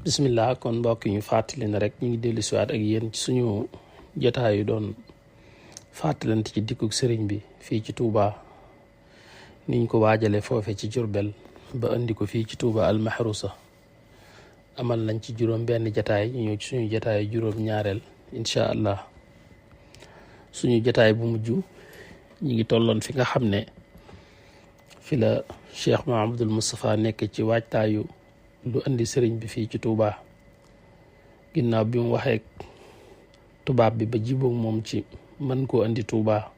bismillah kon mbokk ñu fàttali ne rek ñu ngi dellu siwaat ak yéen ci suñu jotaay yu doon fàttalante ci dikkug sëriñ bi fii ci Touba niñ ko waajale foofe ci Jurbel ba indi ko fii ci Touba almahrusa amal nañ ci juróom benn jataay ñu ñëw ci suñu jataay juróom ñaareel incha allah suñu jataay bu mujj ñi ngi tolloon fi nga xam ne fi la Cheikh Mahamadul Moustapha nekk ci waajtaayu lu indi sëriñ bi fii ci Touba ginnaaw bi mu waxee tubaab bi ba jiboog moom ci mën koo indi Touba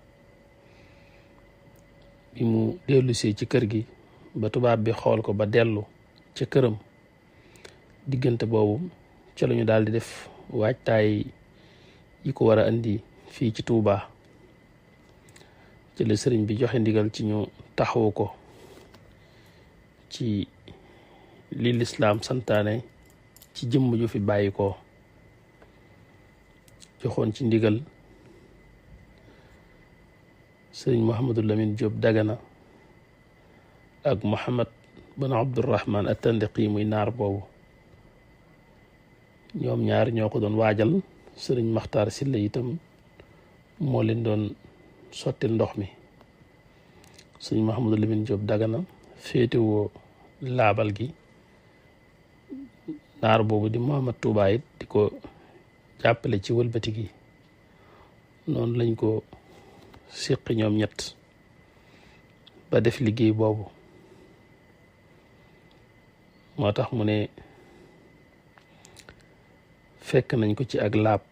bi mu dellusee ci kër gi ba tubaab bi xool ko ba dellu ca këram diggante boobu ca lañu daal di def waajtaay yi ko war a indi fii ci Touba ci la sëriñ bi joxe ndigal ci ñu taxawu ko ci li lislaam santaane ci jëmm ju fi bàyyi ko joxoon ci ndigal sëriñ Mouhamadou Lamine Diop Dagana ak Mouhamad bin Abdourahman Attandiqi muy naar boobu ñoom ñaar ñoo ko doon waajal sëriñ Maxtaar Silla itam moo leen doon sottil ndox mi sëriñ Mouhamadou Lamine Diop Dagana féetewoo laabal gi naar boobu di Muhammad Touba it di ko jàppale ci wëlbati gi noonu lañ ko séqi ñoom ñett ba def liggéey boobu moo tax mu ne fekk nañ ko ci ak laab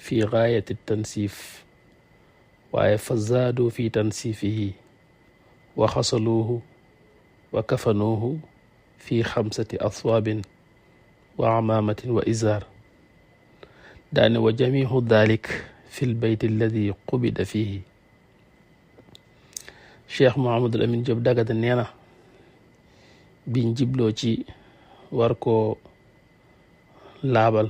fii gaayati tansif waaye fa zaadu fi tansifihi wa xasaluuhu wa kafanuuhu fi xamsati aswaabin wa amaamatin wa izar daane wa jamihu dalik fi lbeyt alladi qubida fihi Cheikh Mouhamadul Amin Diop Dagana nee na biñ jibloo ci war koo laabal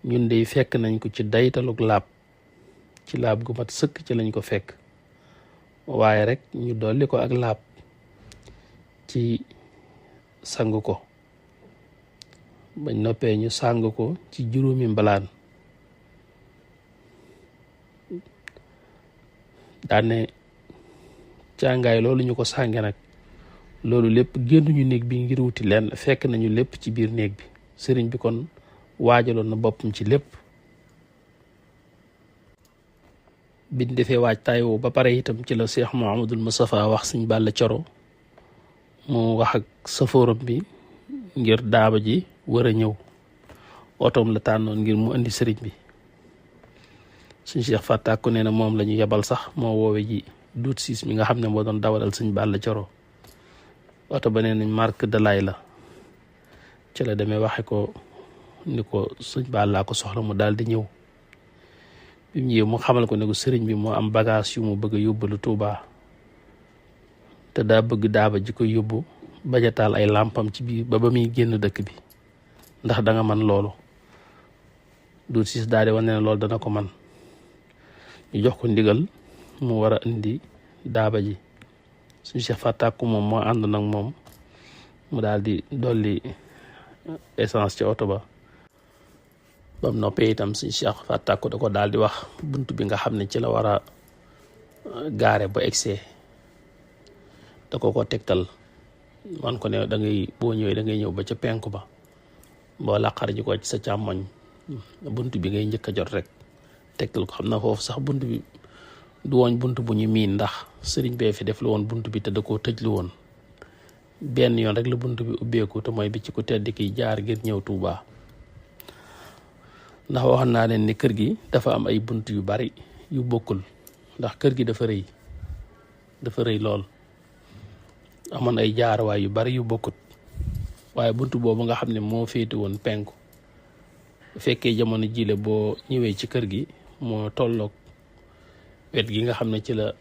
ñun dey fekk nañ ko ci daytalug laab ci laab gu mat sëkk ci lañ ko fekk waaye rek ñu dolli ko ak laab ci sang ko bañ noppee ñu sàng ko ci juróomi mbalaan daane càngaay loolu ñu ko sànge nag loolu lépp génnuñu néeg bi ngir wuti lenn fekk nañu lépp ci biir néeg bi sëriñ bi kon waajaloon na boppam ci lépp biñ defee waaj taayoo ba pare itam ci la Cheikh Mouhamadul Moustapha wax Sëñ Balla Coro mu wax ak safooram bi ngir daaba ji war a ñëw otoom la tànnoon ngir mu indi sëriñ bi suñ Cheikh Fattaku nee na moom la ñu yebal sax moo woowe ji duut siis mi nga xam ne moo doon dawalal Sëñ Balla Coro oto ba nee nañ marque de lay la ci la demee waxe ko ni ko Sëñ Balla ko soxla mu daal di ñëw bi mu ñëwee mu xamal ko ne ko sëriñ bi moo am bagage yu mu bëgg a yóbbalu Touba te daa bëgg daaba ji ko yóbbu bajataal ay làmpam ci biir ba muy génn dëkk bi ndax da nga man loolu duut siis daal di wane ne loolu dana ko man ñu jox ko ndigal mu war a indi daaba ji suñu Cheikh Fattaku moom moo ànd nag moom mu daal di dolli essence ci oto ba bam noppee itam suñu Cheikh Fattaku da ko daal di wax bunt bi nga xam ne ci la war a gaare ba egsee da ko tegtal man ko ne da ngay boo ñëwee da ngay ñëw ba ca penku ba boo laqar ji ko ci sa càmmoñ bunt bi ngay njëkk a jot rek tegtal ko xam na foofu sax bunt bi du woon bunt bu ñu miin ndax sëriñ bee fi def lu woon bunt bi te da koo tëj lu woon benn yoon rek la bunt bi ubbeeku te mooy bi ci ku tedd ki jaar ngir ñëw Touba ndax waxoon naa leen ni kër gi dafa am ay bunt yu bari yu bokkul ndax kër gi dafa rëy lool amoon ay jaarwaay yu bari yu bokkut waaye bunt boobu nga xam ne moo féete woon penku fekkee jamono jile boo ñëwee ci kër gi moo tolloog wet gi nga xam ne ci la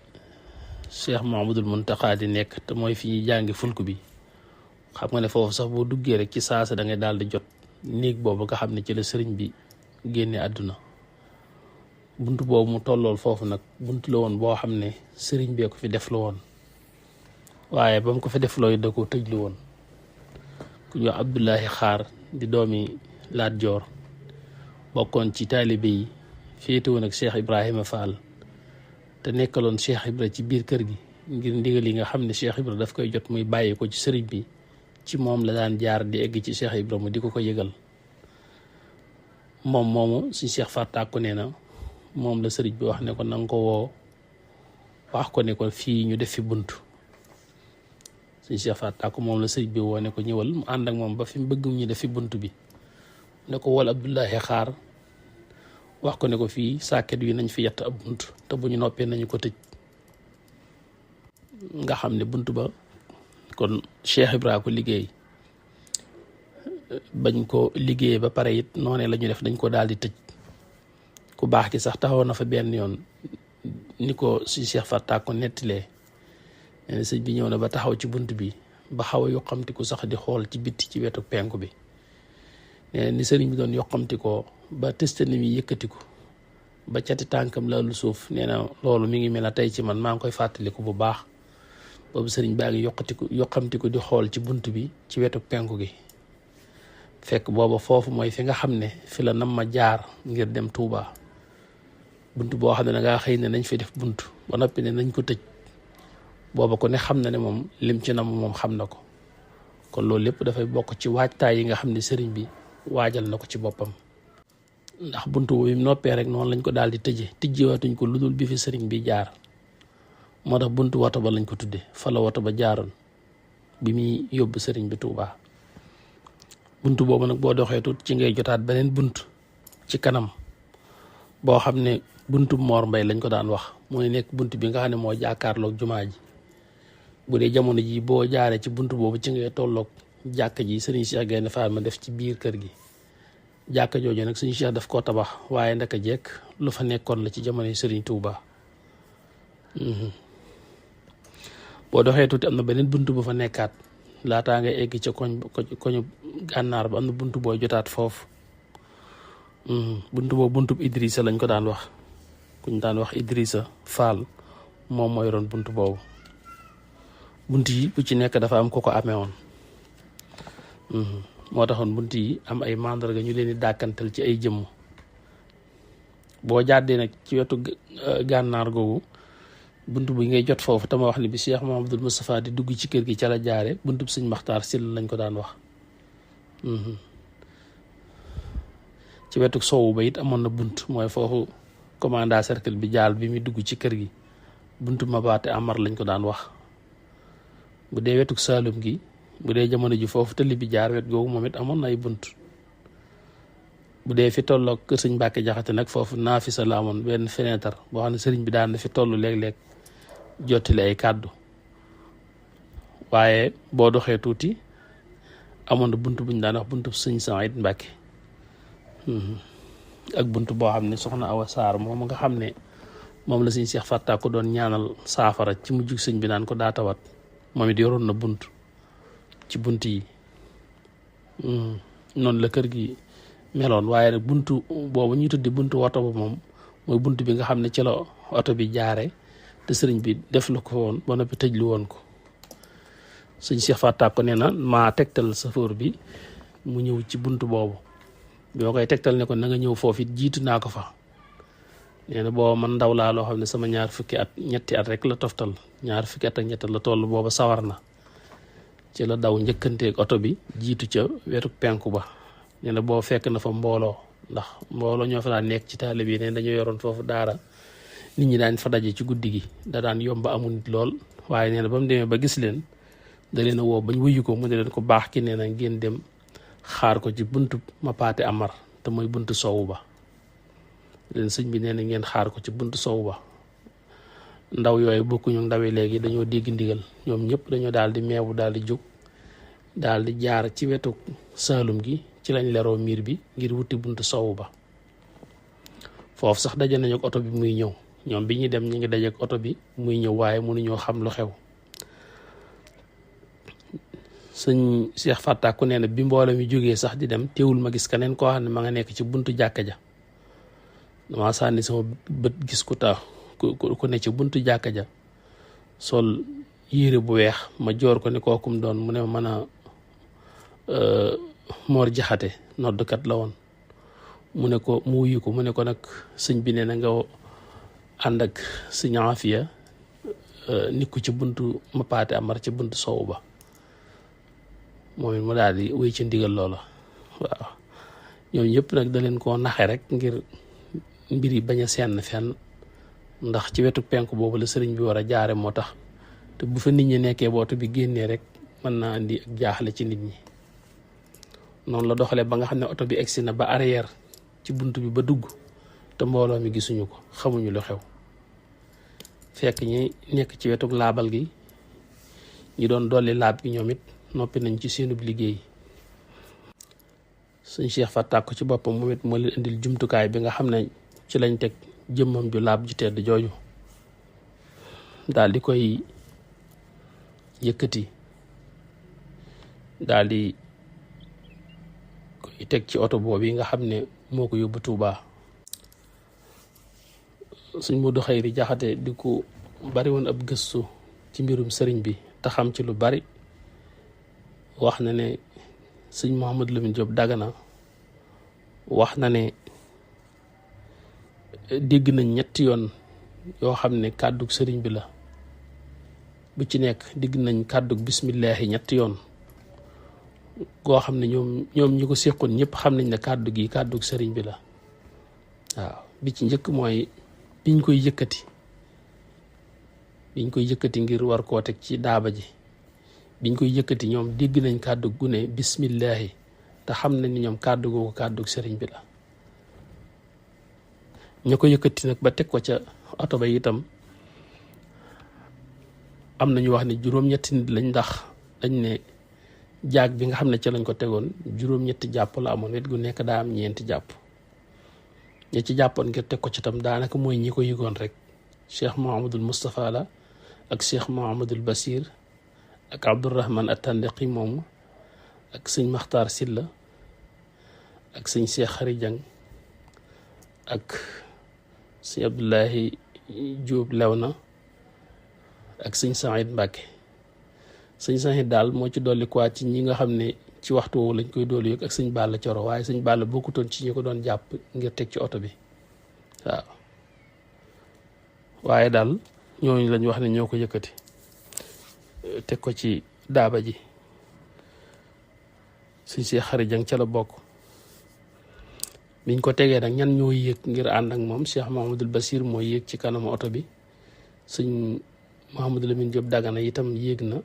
Cheikh Mouhamadoul Mountakha di nekk te mooy fi ñuy jàngi fulku bi xam nga ne foofu sax boo duggee rek ci saasa da ngay daal di jot néeg boobu nga xam ne ci la sëriñ bi génne àdduna bunt boobu mu tollool foofu nag bunt la woon boo xam ne sëriñ bee ko fi def la woon waaye ba mu ko fi def looy da ko tëj lu woon ku ñu Abdullahi Xaar di doomi Laat Joor bokkoon ci taalibe yi féete woon ak Cheikh Ibrahima Fall te nekkaloon Cheikh Ibra ci biir kër gi ngir ndigal yi nga xam ne Cheikh Ibra daf koy jot muy bàyyi ko ci sëriñ bi ci moom la daan jaar di egg ci Cheikh Ibra mu di ko yëgal moom moomu si Cheikh Fattako nee na moom la sëriñ bi wax ne ko na nga ko woo wax ko ne ko fii ñu def fi bunt si Cheikh Fattako moom la sëriñ bi woo ne ko ñëwal mu ànd ak moom ba fi mu bëgg ñu def fi bunt bi ne ko wol Abdullahi Xaar wax ko ne ko fii sàkket yi nañ fi yett ab bunt te bu ñu noppee nañu ko tëj nga xam ne bunt ba kon Cheikh Ibra ko liggéey bañ ko liggéey ba pare it noonee la ñu def dañ ko daal di tëj ku baax ki sax taxaw na fa benn yoon ni ko si Cheikh Fattako nettalee nee na sëñ bi ñëw na ba taxaw ci bunt bi ba xaw a yoqamtiku sax di xool ci bitti ci wetu penku bi nee na ni sëriñ bi doon yoqamtikoo ba testani mi yëkkatiku ba cati tànkam laalu suuf nee na loolu mi ngi mel ne tey ci man maa ngi koy fàttaliku bu baax boobu sëriñ baa ngi yoqamtiku di xool ci bunt bi ci wetu penku gi fekk booba foofu mooy fi nga xam ne fi la nam ma jaar ngir dem Touba bunt boo xam ne da ngaa xëy ne nañ fi def bunt ba noppi ne nañ ko tëj booba ko ne xam na ne moom lim ci nam moom xam na ko kon loolu lépp dafay bokk ci waajtaay yi nga xam ne sëriñ bi waajal na ko ci boppam ndax bunt boobu mu noppee rek noonu lañ ko daal di tijjiwaatuñ ko lu dul bi fi sëriñ bi jaar moo tax buntu woto ba lañ ko tudde fa la woto ba jaaroon bi muy yóbbu sëriñ bi Touba bunt boobu nag boo doxee tuut ci ngay jotaat beneen bunt ci kanam boo xam ne buntu Mor Mbay lañ ko daan wax mooy nekk bunt bi nga xam ne moo jàkkaarloog jumaa ji bu dee jamono ji boo jaaree ci bunt boobu ci ngay tolloog jàkk ji sëriñ Cheikh Gaynde Fatma def ci biir kër gi jàkka jooju nag sëriñ Cheikh daf koo tabax waaye ndaka jekk lu fa nekkoon la ci jamono sëriñ Touba boo doxee tuuti am na beneen bunt bu fa nekkaat laataa ngay egg ca koñu gànnaar ba am na bunt booy jotaat foofu bunt boobu buntub Idrissa lañ ko daan wax kuñ daan wax Idrissa Fall moom mooy roon bunt boobu bunt yi bu ci nekk dafa am ko amee woon moo taxoon bunt yi am ay mandarga ñu leen di dàkkantal ci ay jëmm boo jàddee nag ci wetu gànnaar googu bunt bi ngay jot foofu tama wax ne bi Cheikh Mouhamadoul Moustapha di dugg ci kër gi ca la jaare buntub sëñ Maxtaar Sil lañ ko daan wax ci wetu soowu ba it amoon na bunt mooy foofu commanda cercle bi jaal bi muy dugg ci kër gi buntu Mabaate Amar lañ ko daan wax bu dee wetuk Saalum gi bu dee jamono ji foofu tëli bi jaar wet googu moom it amoon na ay bunt bu dee fi tolloog kër sëñ Mbàkke Jaxate nag foofu Naafisa la amoon benn fenêtre boo xam ne sëriñ bi daan na fi toll léeg-léeg jottali ay kàddu waaye boo doxee tuuti amoon na bunt bu ñu daan wax buntu sëñ Saïd Mbàkke ak bunt boo xam ne soxna Awa Saar moom nga xam ne moom la sëñ Cheikh Fattako doon ñaanal saafara ci mujjug sëñ bi naan ko daa tawat moom it yoroon na bunt ci bunt yi noonu la kër gi meloon waaye nag buntu boobu ñuy tuddi buntu woto ba moom mooy bunt bi nga xam ne ci la oto bi jaare te sëriñ bi def la ko woon ba noppi tëj lu woon ko sëñ Cheikh Fattako nee na maa tegtal safoor bi mu ñëw ci bunt boobu boo koy tegtal ne ko na nga ñëw foofu it jiitu naa ko fa nee na booba man ndaw laa loo xam ne sama ñetti at rek la toftal ñaar fukki at ak ñett la toll booba sawar na ci la daw njëkkanteeg oto bi jiitu ca wetu penku ba nee na boo fekk na fa mbooloo ndax mbooloo ñoo fa daan nekk ci taalibe yi ne dañoo yoroon foofu daara nit ñi daañ fa daje ci guddi gi da daan yomba amul nit lool waaye nee na ba mu demee ba gis leen da leen a woo bañ wuyu ko mu ne leen ko baax ki nee na ngeen dem xaar ko ci buntu Mapaate Amar te mooy buntu sowu ba leen sëñ bi nee na ngeen xaar ko ci buntu sowu ba ndaw yooyu bokkuñu ndawi léegi dañoo dégg ndigal ñoom ñëpp dañoo daal di meewu daal di jóg daal di jaar ci wetu Saalum gi ci lañ leroo miir bi ngir wuti buntu sowu ba foofu sax daje nañu ak oto bi muy ñëw ñoom bi ñuy dem ñu ngi daje ak oto bi muy ñëw waaye mënuñoo xam lu xew sëñ Cheikh Fattako nee na bi mbooloo mi jógee sax di dem teewul ma gis keneen koo xam ne ma nga nekk ci buntu jàkka ja dama sànni sama bët gis ku ne ci buntu jàkka ja sol yére bu weex ma joor ko ne kookum doon mu ne ma mën a Mor Jaxate noddkat la woon mu ne ko mu wuyu ko mu ne ko nag sëñ bi nee na nga ànd ak sëñ Afiya nikku ci buntu ma paate amar ci buntu sowu ba moom it mu daal di wéy ci ndigal loola waaw ñoom ñëpp nag da leen koo naxe rek ngir mbir yi bañ a senn fenn ndax ci wetu penk boobu la sëriñ bi war a jaare moo tax te bu fa nit ñi nekkee bootu bi génnee rek mën naa indi ak jaaxle ci nit ñi noonu la doxalee ba nga xam ne oto bi egsi na ba arrière ci bunt bi ba dugg te mbooloo mi gisuñu ko xamuñu lu xew fekk ñi nekk ci wetu laabal gi ñi doon dolli laab gi ñoom it noppi nañ ci seenub liggéey sëñ Cheikh Fatak ci boppam moom it moo leen indil jumtukaay bi nga xam ne ci lañ teg jëmmam ju laab ju tedd jooju daal di koy yëkkati daal di koy teg ci oto boobu yi nga xam ne moo ko yóbbu Tuubaa suñ Modou Xayri Jaxate di ko bari woon ab gëstu ci mbirum sëriñ bi te xam ci lu bari wax na ne sëñ Mouhamadou Lamine Diop Dagana wax na ne dégg nañ ñetti yoon yoo xam ne kàddug sëriñ bi la bu ci nekk dégg nañ kàddug bismillaahi ñetti yoon goo xam ne ñoom ñi ko séqoon ñëpp xam nañ ne kàddu gi kàddug sëriñ bi la waaw bi ci njëkk mooy biñ koy yëkkati ngir war koo teg ci daaba ji biñ koy yëkkati ñoom dégg nañ kàddu gu ne bismillaahi te xam nañ ni ñoom kàddu googu kàddug sëriñ bi la ña ko yëkkati nag ba teg ko ca oto ba itam am nañu wax ne juróom-ñetti nit lañ ndax dañ ne jaag bi nga xam ne ca lañ ko tegoon juróom-ñetti jàpp la amoon wet gu nekk daa am ñeenti jàpp ñi ci jàppoon ngir teg ko ci tam daanaka mooy ñi ko yëgoon rek Cheikh Mouhamadul Moustapha la ak Cheikh Mouhamadul Basir ak Abdourahman Attandiqi moomu ak sëñ Maxtaar Silla ak sëñ Cheikh Xari Jang ak sëñ Abdoulahi Jóob Lewna ak sëñ Saïd Mbàkke sëñ Saïd daal moo ci dolli quoi ci ñi nga xam ne ci waxtu woowu lañ koy doolu yëg ak sëñ Balla Coro waaye sëñ Balla bokkutoon ci ñi ko doon jàpp ngir teg ci oto bi waaw waaye daal ñooñu lañ wax ne ñoo ko yëkkati teg ko ci daaba ji sëñ Cheikh Xari Jang ca la bokk biñ ko tegee nag ñan ñoo yéeg ngir ànd ak moom Cheikh Mouhamadul Basir mooy yéeg ci kanamu oto bi sëñ Mouhamadou Lamine Diop Dagana itam yéeg na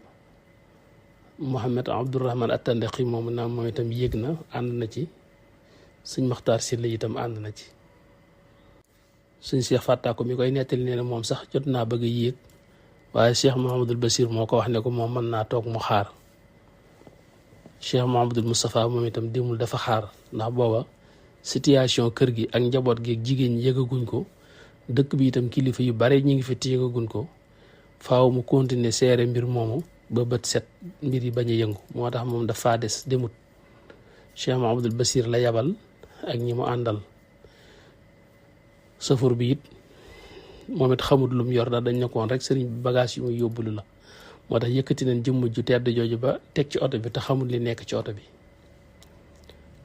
Mouhamed Abdourahman Attandiqi moomu naa moom itam yéeg na ànd na ci sëñ Maxtaar Silla itam ànd na ci sëñ Cheikh Fatak mi koy nettali nee na moom sax jot naa bëgg a yéeg waaye Cheikh Mouhamadul Basir moo ko wax ne ko moom mën naa toog mu xaar Cheikh Mouhamadul Moustapha moom itam demul dafa xaar ndax booba situation kër gi ak njaboot gi ak jigéen ñi yëgaguñ ko dëkk bi itam kilifa yu bare ñi ngi fi te yëgaguñ ko faaw mu continuer seere mbir moomu ba bët set mbir yi bañ a yëngu moo tax moom dafa des demut Cheikh Mouhamadul Basir la yabal ak ñi mu àndal safar bi it moom it xamut lu mu yor daal dañ ne ko woon rek sëriñ bi bagage yu muy yóbbulu la moo tax yëkkati nañ jëmm ju tedd jooju ba teg ci oto bi te xamul li nekk ci oto bi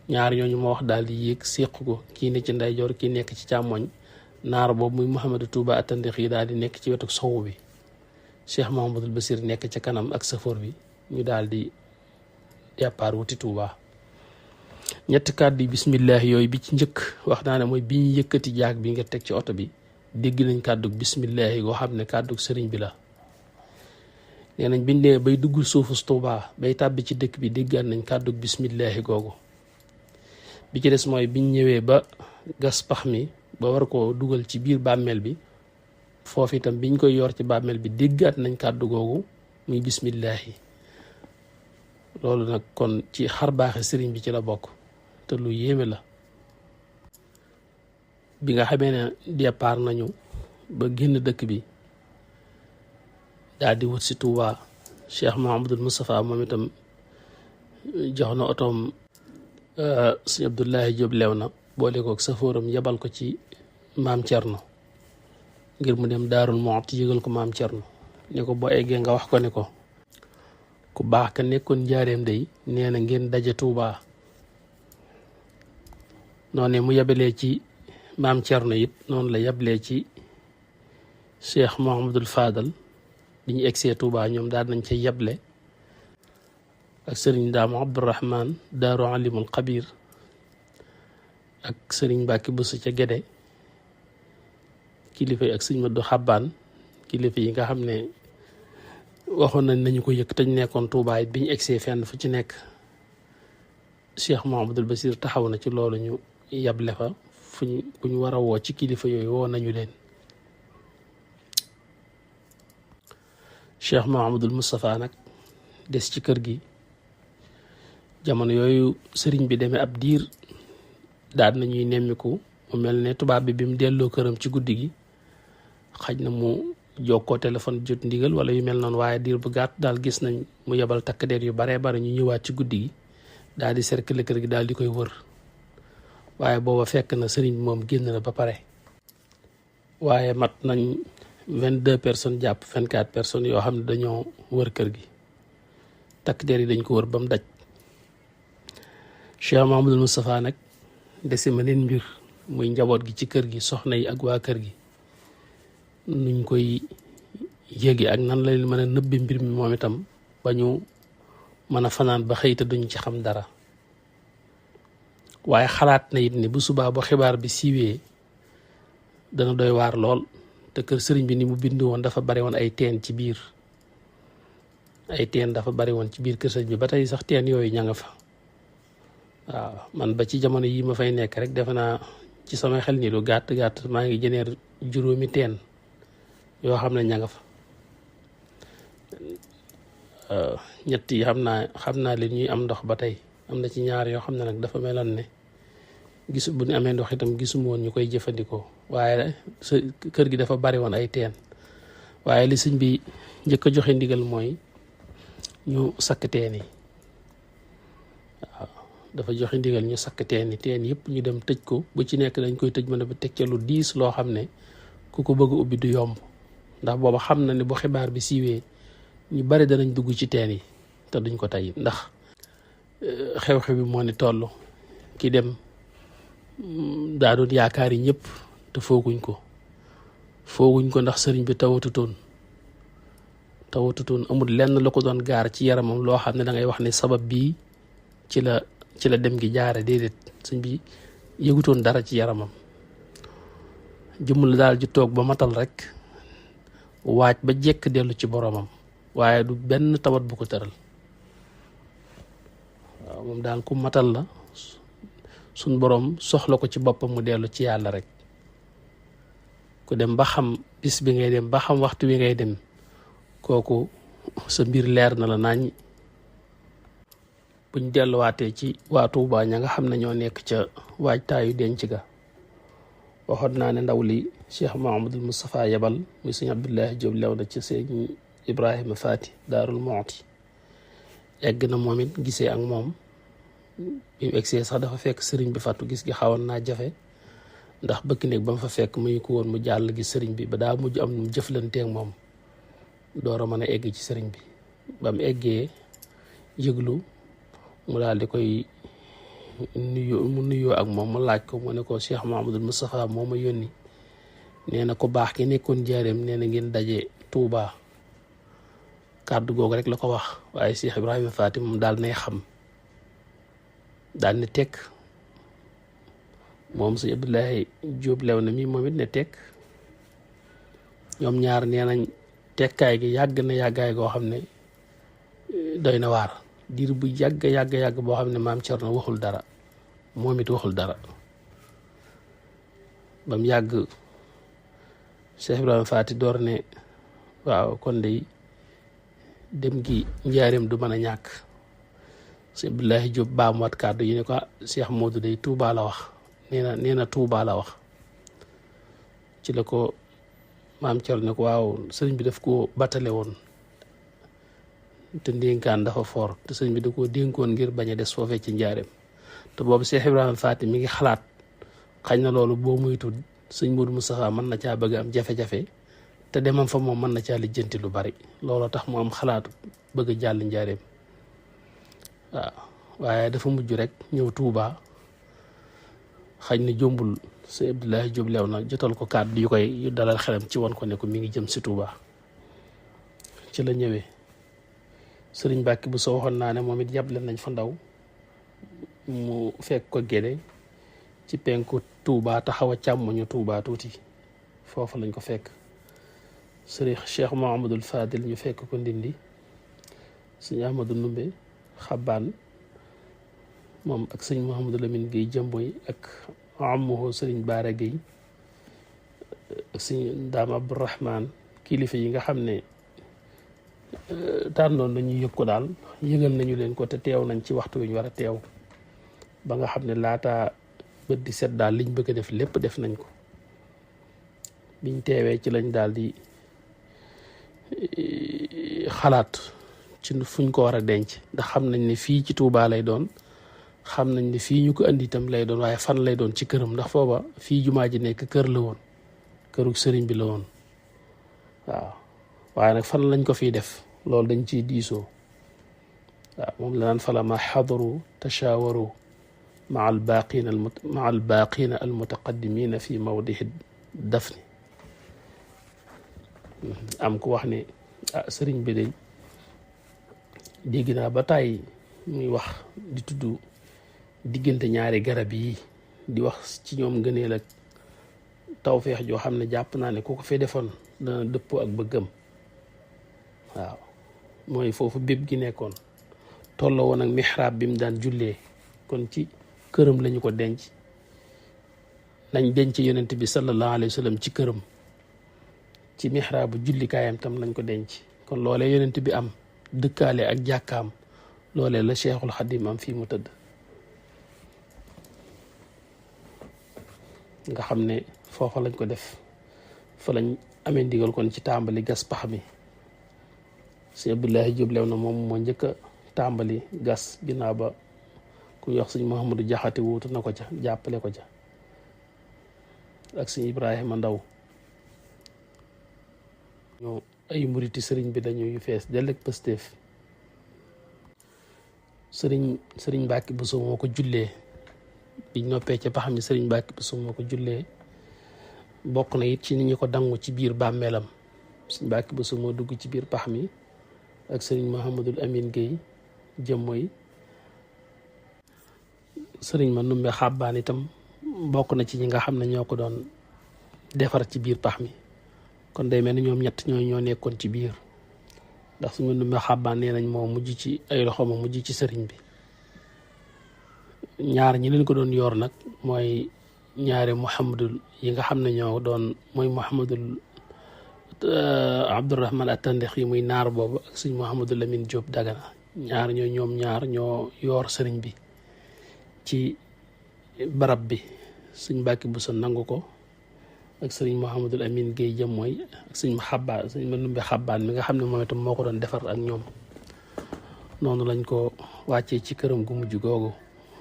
ñaar ñooñu ma wax daal di yéeg séq ko kii ne ci ndeyjoor kii nekk ci càmmoñ naar boobu muy Mouhamadou Touba Attandiqi yi daal di nekk ci wetu sowu bi Cheikh Mouhamadul Basir nekk ca kanam ak safar bi ñu daal di départ wuti Touba ñetti kàddu yi bismillah yooyu bi ci njëkk wax naa ne mooy bi ñu yëkkati jaag bi nga teg ci oto bi dégg nañ kàddug bismillah yi goo xam ne kàddug sëriñ bi la nee nañ biñ nee bay dugg suufu Touba bay tàbbi ci dëkk bi déggaat nañ kàddug bismillah googu bi ci des mooy biñ ñëwee ba gas pax mi ba war koo dugal ci biir bàmmeel bi foofu itam biñ koy yor ci bàmmeel bi déggaat nañ kàddu googu muy bismillahi loolu nag kon ci xar baaxe sëriñ bi ci la bokk te lu yéeme la bi nga xamee ne départ nañu ba génn dëkk bi daal di wut si Touba Cheikh Mouhamadul Moustapha moom itam jox na otoom sëñ Abdoulahi Diop Lewna boole koog safóoram yebal ko ci maam Thierno ngir mu dem Daarul Muxti yëgal ko maam Thierno ne ko boo eggee nga wax ko ne ko ku baax ka nekkoon njaareem day nee na ngeen daje Tuubaa noonu mu yabalee ci maam Cerno it noonu la yabalee ci Cheikh Mouhamadul Fadal bi ñu egsee Tuubaa ñoom daal nañ ca yable ak sëriñ Daam Abdourahman Daaru Alimul Xabir ak sëriñ Mbàkke Buso ca Gede kilifa yi ak sëriñ Madu Xabbaan kilifa yi nga xam ne waxoon nañ nañu ko yëkk te ñu nekkoon Tuubaa it bi ñu egsee fenn fu ci nekk Cheikh Mouhamadul Basir taxaw na ci loolu ñu yable fa fu ñu war a woo ci kilifa yooyu woo nañu leen. Cheikh Mouhamadul Moustapha nag des ci kër gi jamono yooyu sëriñ bi demee ab diir daal nañuy nemmiku mu mel ne tubaab bi mu delloo këram ci guddi gi xaj na mu jokkoo téléphone jot ndigal wala yu mel noonu waaye diir bu gàtt daal gis nañ mu yebal takk der yu baree bari ñu ñëwaat ci guddi gi daal di cercle kër gi daal di koy wër waaye booba fekk na sëriñ bi moom génn na ba pare waaye mat nañ 22 personnes jàpp 24 personnes yoo xam ne dañoo wër kër gi takk der yi dañ ko wër ba mu daj Cheikh Mouhamadul Moustapha nag desi ma leen mbir muy njaboot gi ci kër gi soxna yi ak waa kër gi nuñ koy yéegi ak nan la leen mën a nëbbi mbir mi moom itam ba ñu mën a fanaan ba xëy te duñ ci xam dara waaye xalaat na it ni bu subaa ba xibaar bi siiwee dana doy waar lool te kër sëriñ bi ni mu bind woon dafa bari woon ay teen ci biir ay teen dafa bari woon ci biir kër sëriñ bi ba tey sax teen yooyu ña nga fa waaw man ba ci jamono yi ma fay nekk rek defe naa ci sama xel ni lu gàtt maa ngi jëneer juróomi teen yoo xam ne ña nga fa ñett yi xam naa leen ñuy am ndox ba tey am na ci ñaar yoo xam ne nag dafa meloon ne gisu bu ñu amee ndox itam gisuma woon ñu koy jëfandikoo waaye kër gi dafa bari woon ay teen waaye li sëñ bi njëkk a joxe ndigal mooy ñu sakk teen yi waaw dafa joxe ndigal ñu sakk teen yëpp ñu dem tëj ko bu ci nekk dañ koy tëj mën a ba teg ca lu diis loo xam ne ku ko bëgg ubbi du yomb ndax booba xam na ne bu xibaar bi siiwee ñu bari danañ dugg ci teen yi te duñ ko tey ndax xew-xew bi moo ni toll ki dem daa doon yaakaar yi ñëpp te fooguñ ko ndax sëriñ bi tawatutoon amul lenn la ko doon gaar ci yaramam loo xam ne da ngay wax ne sabab bii ci la dem gi jaare déedéet sëñ bi yëgutoon dara ci yaramam jëmm la daal ji toog ba matal rek waaj ba jekk dellu ci boromam waaye du benn tawat bu ko tëral waaw moom daal ku matal la suñ borom soxla ko ci boppam mu dellu ci yàlla rek ku dem ba xam bis bi ngay dem ba xam waxtu wi ngay dem kooku sa mbir leer na la nañ buñ delluwaatee ci waa Tuubaa ña nga xam ne ñoo nekk ca waajtaayu denc ga waxoon naa ne ndaw li Cheikh Mouhamadul Moustapha yebal muy sëñ Abdoulahi Diop lew na ci sëñ Ibrahima Faati Daarul Muxti egg na moom it gisee ak moom bi mu egsee sax dafa fekk sëriñ bi fàttu gis gi xawoon naa jafe ndax bëkk néeg ba mu fa fekk muy ko woon mu jàll gi sëriñ bi ba daa mujj am nu mu jëflanteeg moom door a mën a egg ci sëriñ bi ba mu eggee yëglu mu daal di koy nuyoo ak moom mu laaj ko mu ne ko Cheikh Mouhamadul Moustapha moo ma yónni nee na ko baax ki nekkoon jaareem nee na ngeen daje Tuubaa kàddu googu rek la ko wax waaye Cheikh Ibrahima Faati moom daal nay xam daal ne tekk moom sëñ Abdoulahi Diop lew na mi moom it ne tekk ñoom ñaar nee nañ tekkaay gi yàgg na yàggaay goo xam ne doy na waar diir bu yàgg boo xam ne maam Cerno waxul dara moom it waxul dara ba mu yàgg Cheikh Ibrahima Faati door ne waaw kon de dem gi njaareem du mën a ñàkk sëñ Abdoulahi Diop baamuwaat kàddu yi ne ko Cheikh Modou day Touba la wax nee na Touba la wax ci la ko maam Cerno ne ko waaw sëriñ bi daf ko battale woon te ndénkaan dafa foor te sëriñ bi da koo dénkoon ngir bañ a des foofee ci njaareem te boobu Cheikh Ibrahima Faati mi ngi xalaat xañ na loolu boo muytu sëñ Modou Moustapha mën na caa bëgg am jafe-jafe te te demam fa moom mën na caa lijjanti lu bari looloo tax mu am xalaatu bëgg a jàll njaareem waaw waaye dafa mujj rek ñëw Tuuba xañ na jombul sëñ Abdoulaye Diop Léona jotal ko kàddu yu dalal xelam ci won ko ne ko mi ngi jëm si Tuuba ci la ñëwee sëriñ Mbàkke bu soo waxoon naa ne moom it yàble nañ fa ndaw mu fekk ko Gédé ci penku Tuuba taxaw a càmmoñu Tuuba tuuti foofu lañ ko fekk sëriñ Cheikh Mouhamadul Fadil ñu fekk ko Ndindi sëñ Ahmadou Numbe Xabaan moom ak sëñ Mouhamadou Lamine Gueye jëmboy ak amuhu sëriñ Baara Gueye ak sëñ Daam Abdourahman kilifa yi nga xam ne tànnoon nañu yëg ko daal yëgal nañu leen ko te teew nañ ci waxtu wi ñu war a teew ba nga xam ne laata bët di set daal liñ bëgg a def lépp def nañ ko biñ teewee ci lañ daal di xalaat ci fuñ ko war a denc ndax xam nañ ne fii ci Touba lay doon xam nañ ne fii ñu ko andi itam lay doon waaye fan lay doon ci këram ndax fooba fii jumaa ji nekk kër la woon kërug sëriñ bi la woon waaw waaye nag fan lañ ko fiy def loolu dañ ciy diisoo waaw moom la naan fala ma xadaru tashawaru maa albaqina almutaqaddimina fi mawdihi dafni am ku wax ne sëriñ bi day dégg naa ba tàyyi muy wax di tudd diggante ñaari garab yi di wax ci ñoom ngëneel ak tawfeex joo xam ne jàpp naa ne ku ko fi defoon dana dëppoo ak bëggam waaw mooy foofu bépp gi nekkoon tolloo woon ak mixraab bi mu daan jullee kon ci këram lañu ko denc nañ denc yonent bi sallallahu alayhi wa sallam ci këram ci mixraabu jullikaayam tam lañ ko denc kon loolee yonent bi am dëkkaale ak jàkkaam loolee la Cheikhul Xadim am fii mu tëdd nga xam ne foofa lañ ko def fa lañ amee ndigal kon ci tàmbali gas pax mi sëñ Abdoulaye Diop Léona moom moo njëkk a tàmbali gas ginnaaw ba ku yox sëñ Mouhamadou Jaxate wuutu na ko ca jàppale ko ca ak sëñ Ibrahima Ndaw ñoo ay muriti sëriñ bi dañuy fees dell ak Pastef sëriñ Mbàkke Buso moo ko jullee biñ noppee ca pax mi sëriñ Mbàkke Buso moo ko jullee bokk na it ci ni ñu ko dangu ci biir bàmmeelam sëriñ Mbàkke Buso moo dugg ci biir pax mi ak sëriñ Mouhamadul Amin Gueye jëmmoy sëriñ ma numbe xàbbaan itam bokk na ci ñi nga xam ne ñoo ko doon defar ci biir pax mi kon day mel ni ñoom ñett ñoo nekkoon ci biir ndax suñu numbe xàbbaan nee nañ moo mujj ci ay loxo ma mujj ci sëriñ bi ñaar ñi leen ko doon yor nag mooy ñaari Mouhamadul yi nga xam ne ñoo doon mooy Mouhamadul Abdourahman Attandex yi muy naar boobu ak suñ Mouhamadul Lamine Diop Dagana ñoom ñaar ñoo yor sëriñ bi ci barab bi suñ Mbàkke Buso nangu ko ak sëriñ Mouhamadul Amin Gueye jëm mooy ak suñ ma numbe xabbaan mi nga xam ne moom itam moo ko doon defar ak ñoom noonu lañ ko wàccee ci këram gu mujj googu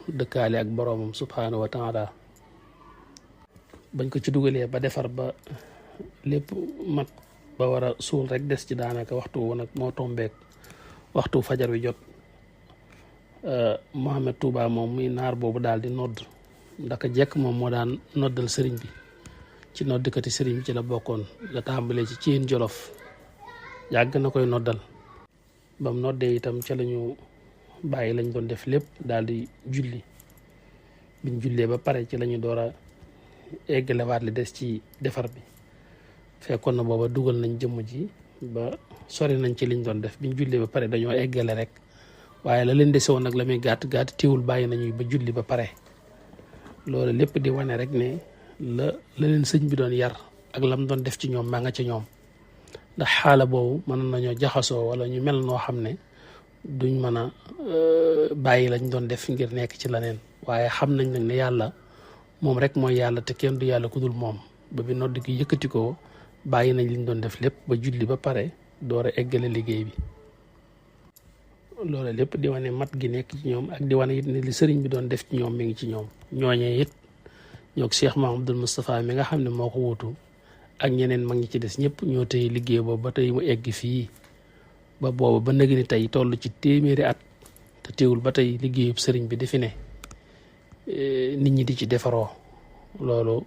dëkkaale ak boroomam subhaanahu wa taala bañ ko ci dugalee ba defar ba lépp mat ba war a suul rek des ci daanaka waxtu wu nag moo tombeek waxtu fajar wi jot Mohamed Touba moom muy naar boobu daal di nodd ndaka jekk moom moo daan noddal sëriñ bi ci noddkati sëriñ bi ci la bokkoon la tàmbalee ci Ciin Jolof yàgg na koy noddal bam noddee itam ca lañu bàyyi lañ doon def lépp daal di julli biñ jullee ba pare ci lañu door a eggalewaat li des ci defar bi fekkoon na booba dugal nañ jëmm ji ba sori nañ ci liñ doon def biñ jullee ba pare dañoo eggale rek waaye la leen dese woon nag la muy gàtt teewul bàyyi nañu ba julli ba pare loolu lépp di wane rek ne la leen sëñ bi doon yar ak lam doon def ci ñoom maa nga ca ñoom ndax xaala boobu mën nañoo jaxasoo wala ñu mel noo xam ne duñ mën a bàyyi lañ doon def ngir nekk ci leneen waaye xam nañ nag ne yàlla moom rek mooy yàlla te kenn du yàlla ku dul moom ba bi nodd gi yëkkati ko bàyyi nañ liñ doon def lépp ba julli ba pare door a eggale liggéey bi loolu lépp di wane mat gi nekk ci ñoom ak di wane it ne li sëriñ bi doon def ci ñoom mi ngi ci ñoom ñooñee it ñoo Cheikh Mahamadul Moustapha mi nga xam ne moo ko wuutu ak ñeneen mag ñi ci des ñëpp ñoo tey liggéey boobu ba tey mu egg fii ba boobu ba nëgë ni tey toll ci téeméeri at te teewul ba tey liggéeyub sëriñ bi di fi ne nit ñi di ci defaroo loolu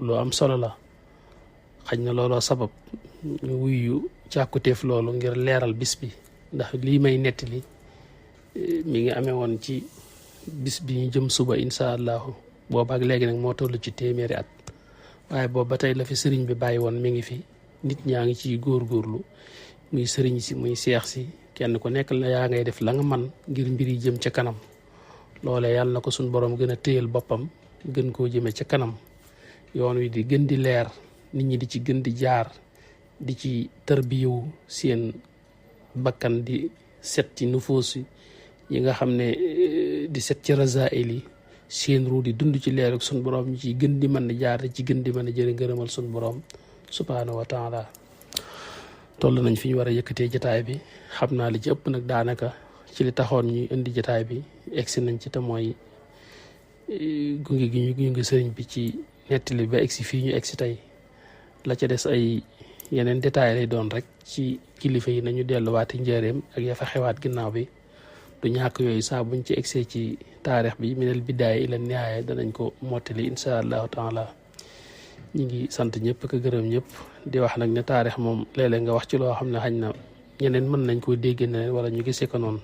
lu am solo la. xaj na looloo sabab ñu wuyu càkkutéef loolu ngir leeral bis bi ndax lii may nettali mi ngi amee woon ci bis bi ñu jëm suba incha allahu booba ak léegi nag moo toll ci téeméeri at waaye boobu ba tey la fi sëriñ bi bàyyi woon mi ngi fi nit ñaa ngi ciy góorgóorlu muy sëriñ si muy seex si kenn ku nekk la yaa ngay def la nga man ngir mbir yi jëm ca kanam loolee yàlla na ko suñ borom gën a téyal boppam gën koo jëme ca kanam yoon wi di gën di leer nit ñi di ci gën di jaar di ci tarbiyewu seen bakkan di set ci nufuus yi nga xam ne di set ci rasaa'il yi seen ruu di dund ci leer ak suñ borom ñu ci gën di mën di jaar ci gën di mën a jëri ngërëmal suñ borom subhaanahu wa taala toll nañ fi ñu war a yëkkatee jataay bi xam naa li ci ëpp nag daanaka ci li taxoon ñuy indi jataay bi egsi nañ ci te mooy gunge gi ñu gunge sëriñ bi ci nettali ba egsi fii ñu egsi tey la ca des ay yeneen détails lay doon rek ci kilifa yi nañu delluwaati njëreem ak ya fa xewaat ginnaaw bi du ñàkk yooyu saa buñ ci egsee ci taarix bi minal bidaaya ila nihaaya danañ ko mottali insha allahu taala ñi ngi sant ñëpp ak gërëm ñëpp di wax nag ne taarix moom léeg-léeg nga wax ci loo xam ne xañ na ñeneen mën nañ koo dégg ne wala ñu gisee ko noonu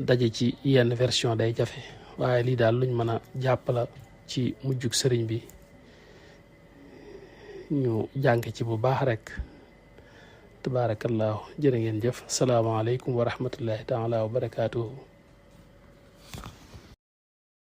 daje ci yenn version day jafe waaye lii daal luñ mën a jàpp la ci mujjug sëriñ bi ñu jàng ci bu baax rek tabaarakallaahu jërë ngeen jëf salaamaaleykum wa rahmatullahi taala wa barakaatuhu